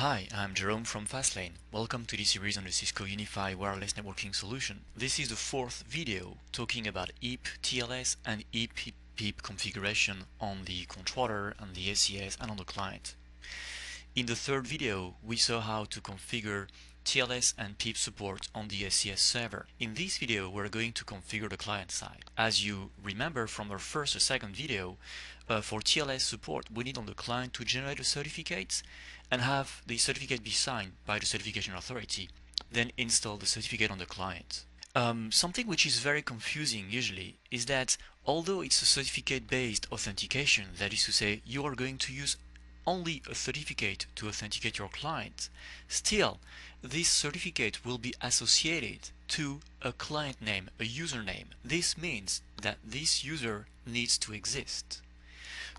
Hi, I'm Jerome from Fastlane. Welcome to this series on the Cisco Unify Wireless Networking Solution. This is the fourth video talking about EAP-TLS and EAP-PIP configuration on the controller, on the ACS, and on the client. In the third video, we saw how to configure TLS and PIP support on the ACS server. In this video, we're going to configure the client side. As you remember from our first or second video, for TLS support, we need on the client to generate a certificate and have the certificate be signed by the certification authority, then install the certificate on the client. Something which is very confusing usually is that although it's a certificate-based authentication, that is to say, you are going to use only a certificate to authenticate your client, still this certificate will be associated to a client name, a username. This means that this user needs to exist.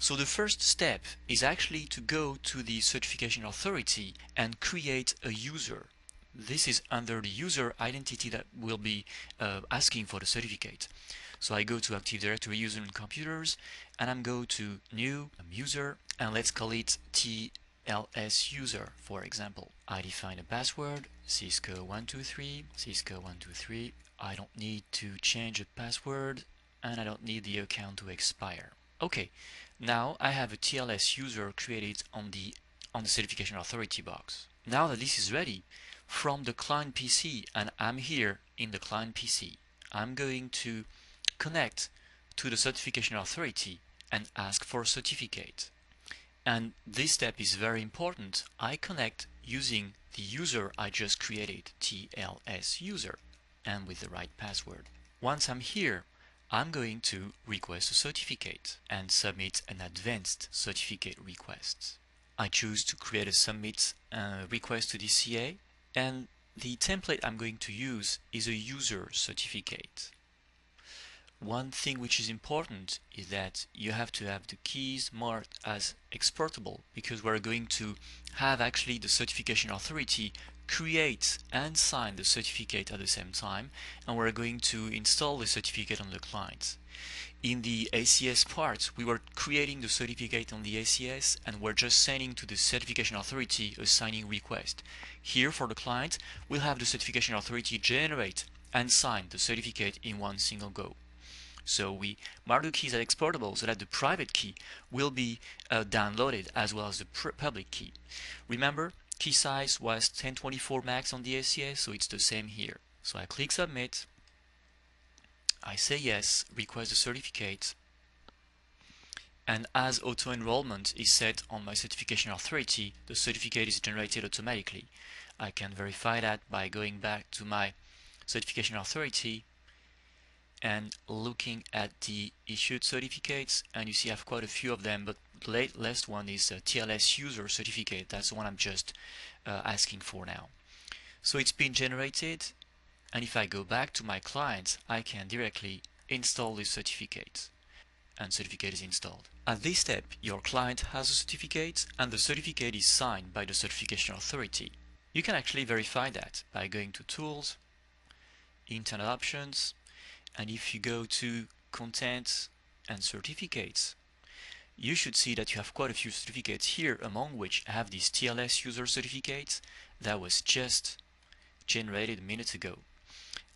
So the first step is actually to go to the certification authority and create a user. This is under the user identity that will be asking for the certificate. So I go to Active Directory user and computers, and I'm go to new user, and let's call it TLS user, for example. I define a password, Cisco123, Cisco123. I don't need to change a password, and I don't need the account to expire. Okay, now I have a TLS user created on the certification authority box. Now that this is ready, from the client PC, and I'm here in the client PC, I'm going to connect to the certification authority and ask for a certificate. And this step is very important. I connect using the user I just created, TLS user, and with the right password. Once I'm here, I'm going to request a certificate and submit an advanced certificate request. I choose to create a submit request to the CA, and the template I'm going to use is a user certificate. One thing which is important is that you have to have the keys marked as exportable, because we're going to have actually the certification authority create and sign the certificate at the same time, and we're going to install the certificate on the client. In the ACS part, we were creating the certificate on the ACS and we're just sending to the certification authority a signing request. Here for the client, we'll have the certification authority generate and sign the certificate in one single go. So we mark the keys as exportable so that the private key will be downloaded as well as the public key. Remember, key size was 1024 max on the ACS, so it's the same here. So I click submit, I say yes, request the certificate, and as auto enrollment is set on my certification authority, the certificate is generated automatically. I can verify that by going back to my certification authority and looking at the issued certificates, and you see I have quite a few of them, but the last one is a TLS user certificate. That's the one I'm just asking for now. So it's been generated, and if I go back to my client, I can directly install this certificate, and certificate is installed. At this step, your client has a certificate, and the certificate is signed by the certification authority. You can actually verify that by going to Tools, Internal Options, and if you go to Content and Certificates, you should see that you have quite a few certificates here, among which I have this TLS user certificate that was just generated minutes ago.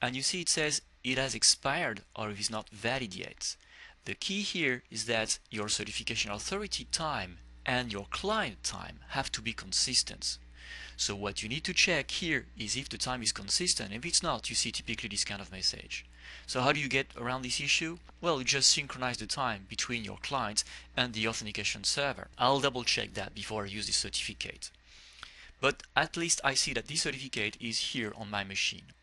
And you see it says it has expired or it is not valid yet. The key here is that your certification authority time and your client time have to be consistent. So what you need to check here is if the time is consistent. If it's not, you see typically this kind of message. So how do you get around this issue? Well, you just synchronize the time between your client and the authentication server. I'll double check that before I use this certificate. But at least I see that this certificate is here on my machine.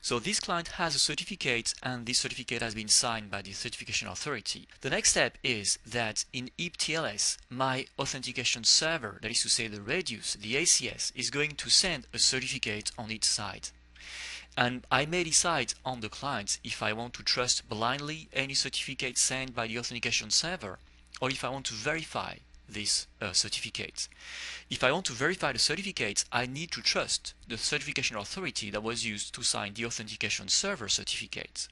So this client has a certificate, and this certificate has been signed by the certification authority. The next step is that in EAP-TLS, my authentication server, that is to say the Radius, the ACS, is going to send a certificate on its side. And I may decide on the client if I want to trust blindly any certificate sent by the authentication server, or if I want to verify this certificate. If I want to verify the certificate, I need to trust the certification authority that was used to sign the authentication server certificate.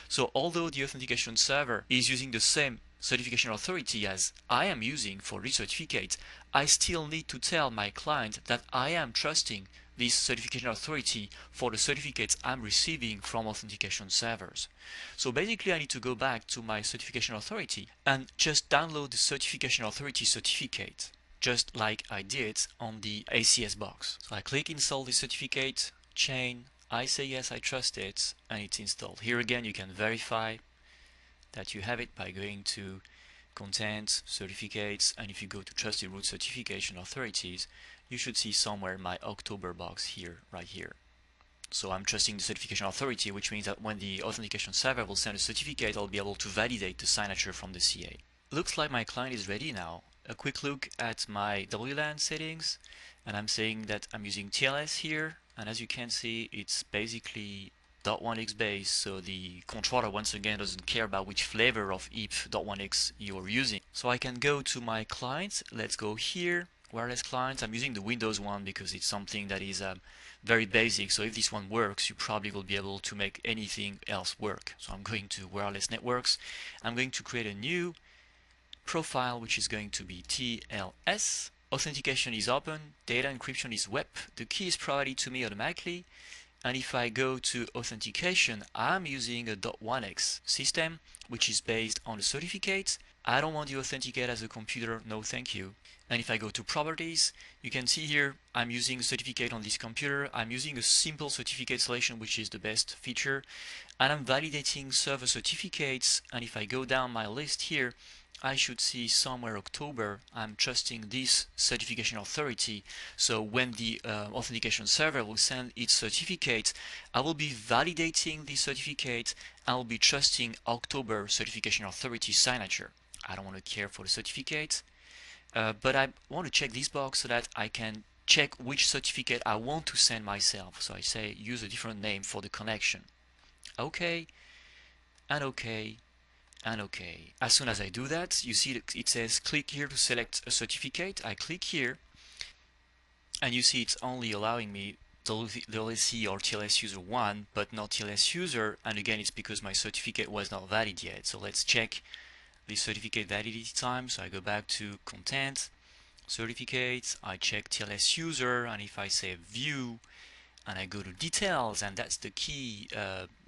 So although the authentication server is using the same certification authority as I am using for this certificate, I still need to tell my client that I am trusting this certification authority for the certificates I'm receiving from authentication servers. So basically I need to go back to my certification authority and just download the certification authority certificate, just like I did on the ACS box. So I click install the certificate, chain, I say yes, I trust it, and it's installed. Here again you can verify that you have it by going to Content, Certificates, and if you go to Trusted Root Certification Authorities, you should see somewhere my October box here, right here. So I'm trusting the certification authority, which means that when the authentication server will send a certificate, I'll be able to validate the signature from the CA. Looks like my client is ready now. A quick look at my WLAN settings, and I'm saying that I'm using TLS here, and as you can see, it's basically .1x base, so the controller once again doesn't care about which flavor of EAP.1x you're using. So I can go to my clients. Let's go here, wireless clients. I'm using the Windows one because it's something that is very basic, so if this one works, you probably will be able to make anything else work. So I'm going to wireless networks. I'm going to create a new profile, which is going to be TLS. Authentication is open, data encryption is web, the key is provided to me automatically, and if I go to authentication, I'm using a .1x system, which is based on the certificates. I don't want to authenticate as a computer, no thank you. And if I go to properties, you can see here I'm using a certificate on this computer. I'm using a simple certificate selection, which is the best feature, and I'm validating server certificates. And if I go down my list here, I should see somewhere October. I'm trusting this certification authority, so when the authentication server will send its certificate, I will be validating the certificate. I will be trusting October certification authority signature. I don't want to care for the certificate, but I want to check this box so that I can check which certificate I want to send myself. So I say use a different name for the connection. OK, and OK, and OK. As soon as I do that, you see that it says click here to select a certificate. I click here, and you see it's only allowing me the LSC or TLS user 1, but not TLS user, and again it's because my certificate was not valid yet. So let's check the certificate validity time. So I go back to Content, Certificates, I check TLS user, and if I say View, and I go to details, and that's the key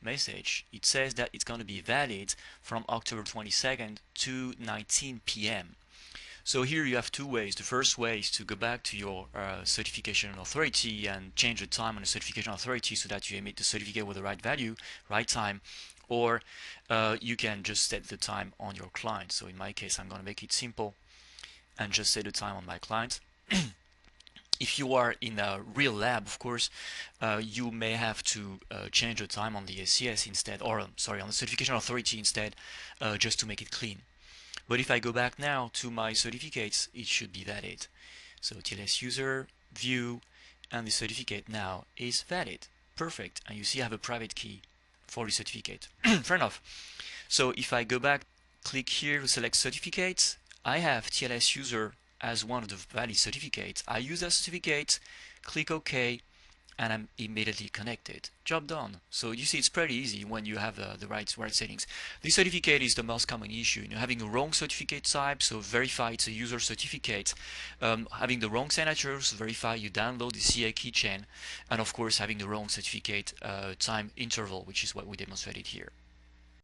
message. It says that it's going to be valid from October 22nd to 19 p.m. So here you have two ways. The first way is to go back to your certification authority and change the time on the certification authority so that you emit the certificate with the right value, right time, or you can just set the time on your client. So in my case, I'm going to make it simple and just set the time on my client. If you are in a real lab, of course, you may have to change the time on the ACS instead, or sorry, on the certification authority instead, just to make it clean. But if I go back now to my certificates, it should be valid. So TLS user, view, and the certificate now is valid. Perfect. And you see I have a private key for the certificate. Fair enough. So if I go back, click here to select certificates, I have TLS user as one of the valid certificates. I use that certificate, click OK, and I'm immediately connected. Job done. So you see it's pretty easy when you have the right settings. This certificate is the most common issue. Having a wrong certificate type, so verify it's a user certificate. Having the wrong signatures, verify you download the CA keychain. And of course having the wrong certificate time interval, which is what we demonstrated here.